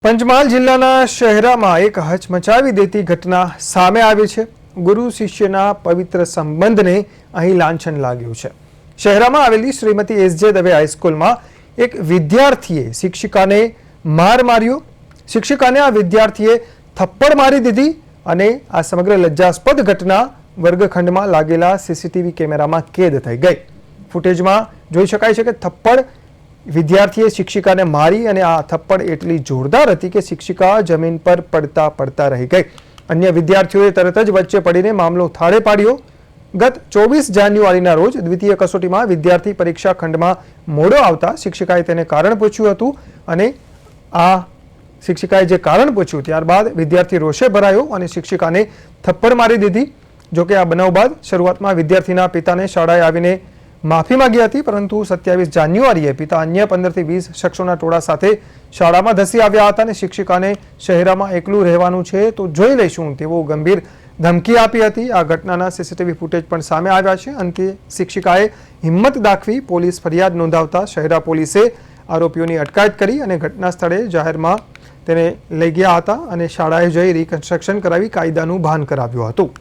પંચમહાલ જિલ્લાના શહેરામાં એક હચમચાવી દેતી ઘટના સામે આવી છે। ગુરુ શિષ્યના પવિત્ર સંબંધને અહીં લાંછન લાગ્યું છે। શહેરામાં આવેલી શ્રીમતી એસ.જે. દવે હાઈસ્કૂલમાં એક વિદ્યાર્થીએ શિક્ષિકાને માર માર્યો। શિક્ષિકાને આ વિદ્યાર્થીએ થપ્પડ મારી દીધી અને આ સમગ્ર લજ્જાસ્પદ ઘટના વર્ગખંડમાં લાગેલા સીસીટીવી કેમેરામાં કેદ થઈ ગઈ। ફૂટેજમાં જોઈ શકાય છે કે થપ્પડ વિદ્યાર્થીએ શિક્ષિકાને મારી અને આ થપ્પડ એટલી જોરદાર હતી કે શિક્ષિકા જમીન પર પડતા પડતા રહી ગઈ। અન્ય વિદ્યાર્થીઓએ તરત જ વચ્ચે પડીને મામલો થાળે પાડ્યો। ગત 24 જાન્યુઆરીના રોજ દ્વિતીય કસોટીમાં વિદ્યાર્થી પરીક્ષા ખંડમાં મોડો આવતા શિક્ષિકાએ તેને કારણ પૂછ્યું હતું અને આ શિક્ષિકાએ જે કારણ પૂછ્યું ત્યારબાદ વિદ્યાર્થી રોષે ભરાયો અને શિક્ષિકાને થપ્પડ મારી દીધી। જોકે આ બનાવ બાદ શરૂઆતમાં વિદ્યાર્થીના પિતાને શાળાએ આવીને માફી માંગી હતી, પરંતુ 27 જાન્યુઆરીએ પિતા અન્ય 15 થી 20 શખ્સોના ટોળા સાથે શાળામાં ધસી આવ્યા હતા અને શિક્ષિકાને શહેરામાં એકલું રહેવાનું છે તો જોઈ લઈશું તેવો ગંભીર ધમકી આપી હતી। આ ઘટનાના સીસીટીવી ફૂટેજ પણ સામે આવ્યા છે। અંતે શિક્ષિકાએ હિંમત દાખવી પોલીસ ફરિયાદ નોંધાવતા શહેરા પોલીસે આરોપીઓની અટકાયત કરી અને ઘટના સ્થળે જાહેરમાં તેને લઈ ગયા હતા અને શાળાએ જઈ રિકન્સ્ટ્રક્શન કરાવી કાયદાનું ભાન કરાવ્યું હતું।